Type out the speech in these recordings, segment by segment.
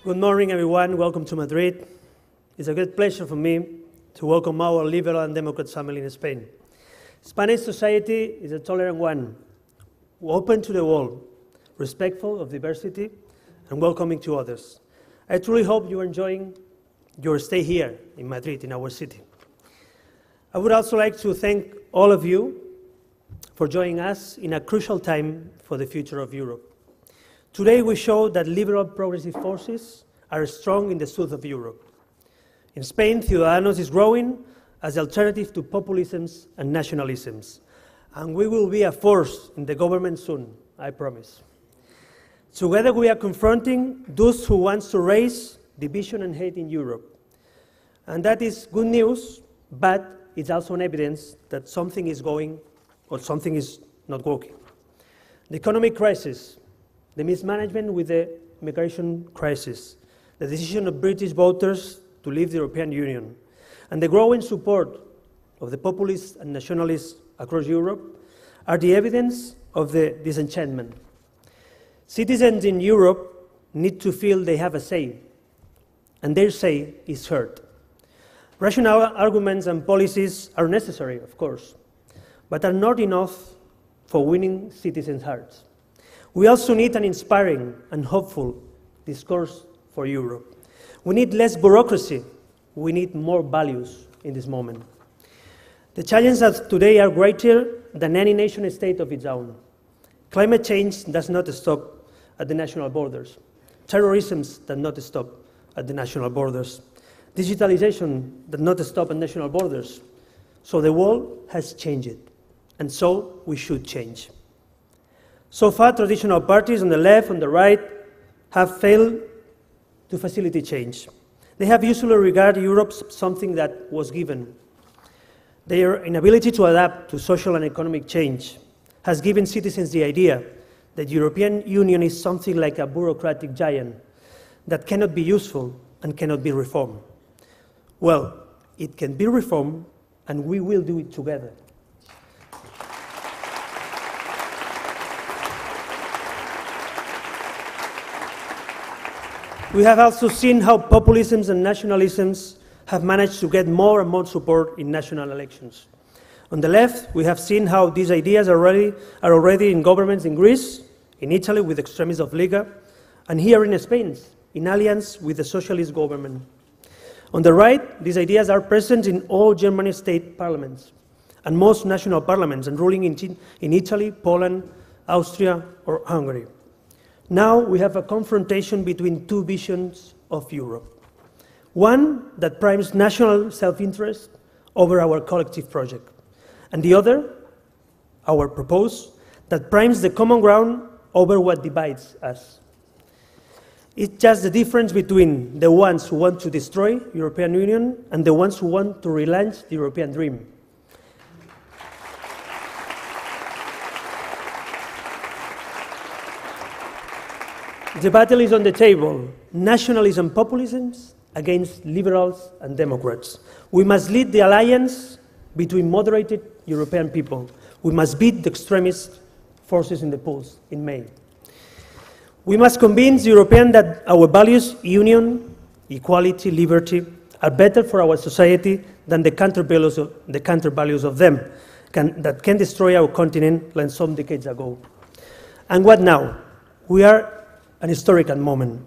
Good morning, everyone. Welcome to Madrid. It's a great pleasure for me to welcome our liberal and democrat family in Spain. Spanish society is a tolerant one, open to the world, respectful of diversity, and welcoming to others. I truly hope you are enjoying your stay here in Madrid, in our city. I would also like to thank all of you for joining us in a crucial time for the future of Europe. Today we show that liberal progressive forces are strong in the south of Europe. In Spain, Ciudadanos is growing as the alternative to populisms and nationalisms. And we will be a force in the government soon, I promise. Together we are confronting those who want to raise division and hate in Europe. And that is good news, but it's also an evidence that something is going or something is not working. The economic crisis, the mismanagement with the migration crisis, the decision of British voters to leave the European Union, and the growing support of the populists and nationalists across Europe are the evidence of the disenchantment. Citizens in Europe need to feel they have a say, and their say is heard. Rational arguments and policies are necessary, of course, but are not enough for winning citizens' hearts. We also need an inspiring and hopeful discourse for Europe. We need less bureaucracy. We need more values in this moment. The challenges of today are greater than any nation state of its own. Climate change does not stop at the national borders. Terrorism does not stop at the national borders. Digitalization does not stop at national borders. So the world has changed, and so we should change. So far, traditional parties on the left and the right have failed to facilitate change. They have usually regarded Europe as something that was given. Their inability to adapt to social and economic change has given citizens the idea that the European Union is something like a bureaucratic giant that cannot be useful and cannot be reformed. Well, it can be reformed, and we will do it together. We have also seen how populisms and nationalisms have managed to get more and more support in national elections. On the left, we have seen how these ideas are already in governments in Greece, in Italy with extremists of Liga, and here in Spain, in alliance with the socialist government. On the right, these ideas are present in all German state parliaments and most national parliaments, and ruling in Italy, Poland, Austria, or Hungary. Now we have a confrontation between two visions of Europe. One that primes national self-interest over our collective project, and the other, our proposal, that primes the common ground over what divides us. It's just the difference between the ones who want to destroy the European Union and the ones who want to relaunch the European dream. The battle is on the table, nationalism and populism against liberals and democrats. We must lead the alliance between moderated European people. We must beat the extremist forces in the polls in May. We must convince Europeans that our values, union, equality, liberty, are better for our society than the counter values of them that can destroy our continent like some decades ago. And what now? We are an historical moment.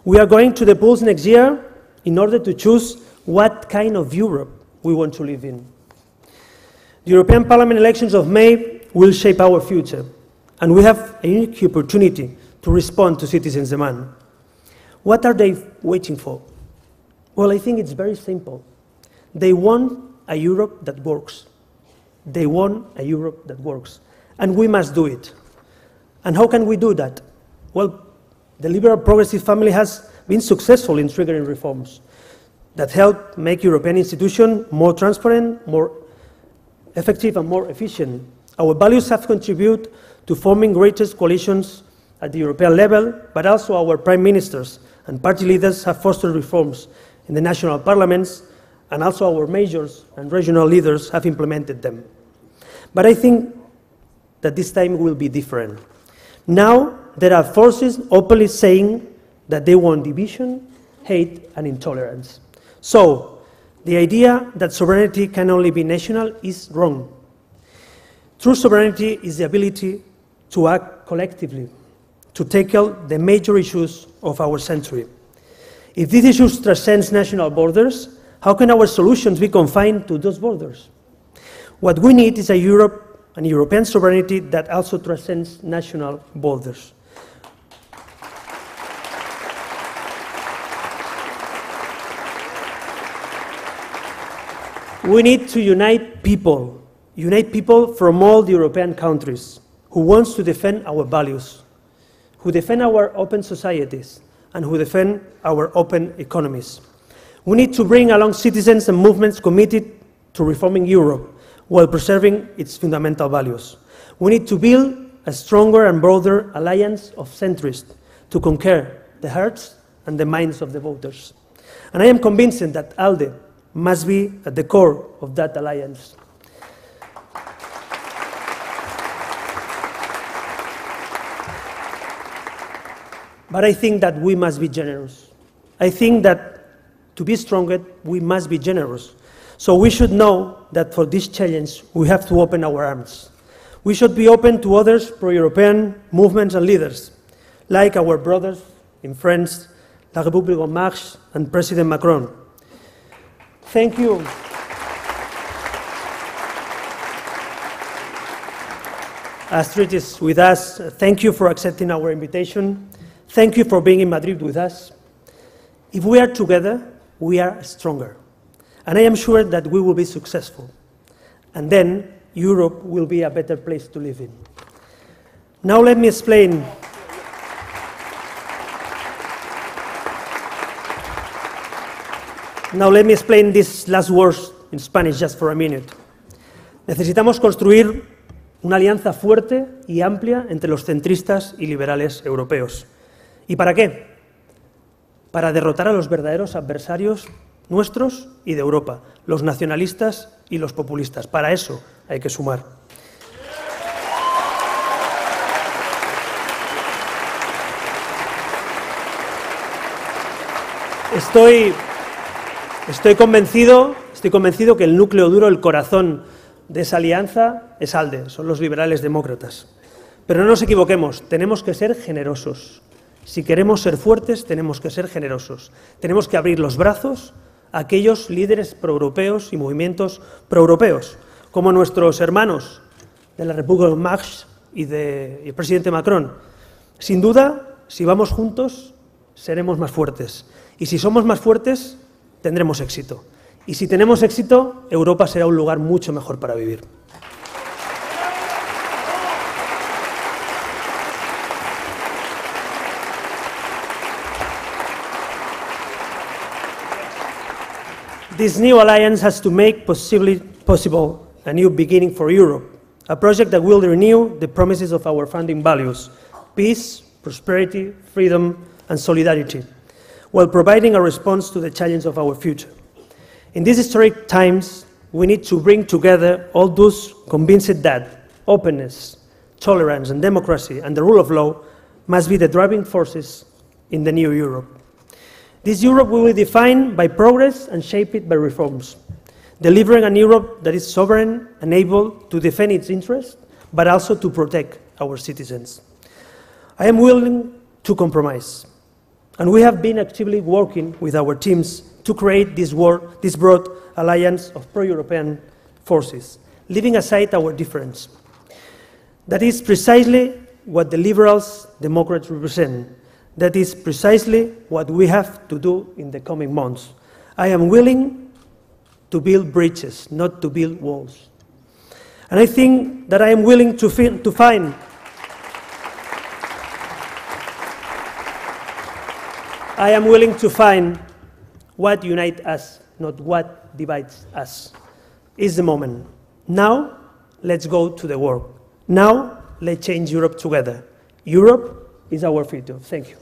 We are going to the polls next year in order to choose what kind of Europe we want to live in. The European Parliament elections of May will shape our future, and we have a unique opportunity to respond to citizens' demand. What are they waiting for? Well, I think it's very simple. They want a Europe that works. They want a Europe that works, and we must do it. And how can we do that? Well, the liberal progressive family has been successful in triggering reforms that help make European institutions more transparent, more effective, and more efficient. Our values have contributed to forming greatest coalitions at the European level, but also our prime ministers and party leaders have fostered reforms in the national parliaments, and also our majors and regional leaders have implemented them. But I think that this time will be different. Now there are forces openly saying that they want division, hate, and intolerance. So, the idea that sovereignty can only be national is wrong. True sovereignty is the ability to act collectively, to tackle the major issues of our century. If these issues transcend national borders, how can our solutions be confined to those borders? What we need is a Europe and European sovereignty that also transcends national borders. We need to unite people from all the European countries who want to defend our values, who defend our open societies, and who defend our open economies. We need to bring along citizens and movements committed to reforming Europe while preserving its fundamental values. We need to build a stronger and broader alliance of centrists to conquer the hearts and the minds of the voters. And I am convinced that ALDE must be at the core of that alliance. But I think that we must be generous. I think that to be stronger, we must be generous. So we should know that for this challenge, we have to open our arms. We should be open to others pro-European movements and leaders, like our brothers in France, La République En Marche, and President Macron. Thank you. Astrid is with us. Thank you for accepting our invitation. Thank you for being in Madrid with us. If we are together, we are stronger. And I am sure that we will be successful. And then Europe will be a better place to live in. Now let me explain. Now let me explain these last words in Spanish just for a minute. Necesitamos construir una alianza fuerte y amplia entre los centristas y liberales europeos. ¿Y para qué? Para derrotar a los verdaderos adversarios nuestros y de Europa, los nacionalistas y los populistas. Para eso hay que sumar. Estoy convencido que el núcleo duro, el corazón de esa alianza es ALDE, son los liberales demócratas. Pero no nos equivoquemos, tenemos que ser generosos. Si queremos ser fuertes, tenemos que ser generosos. Tenemos que abrir los brazos a aquellos líderes pro-europeos y movimientos pro-europeos, como nuestros hermanos de la República En Marche y del presidente Macron. Sin duda, si vamos juntos, seremos más fuertes. Y si somos más fuertes, tendremos éxito. Y si tenemos éxito, Europa será un lugar mucho mejor para vivir. This new alliance has to make possible a new beginning for Europe, a project that will renew the promises of our founding values, peace, prosperity, freedom, and solidarity, while providing a response to the challenge of our future. In these historic times, we need to bring together all those convinced that openness, tolerance, and democracy, and the rule of law must be the driving forces in the new Europe. This Europe will be defined by progress and shaped by reforms, delivering an Europe that is sovereign and able to defend its interests, but also to protect our citizens. I am willing to compromise, and we have been actively working with our teams to create this broad alliance of pro-European forces, leaving aside our difference. That is precisely what the liberals, Democrats represent. That is precisely what we have to do in the coming months. I am willing to build bridges, not to build walls. And I think that I am willing to find what unites us, not what divides us. It's the moment. Now, let's go to the work. Now, let's change Europe together. Europe is our future. Thank you.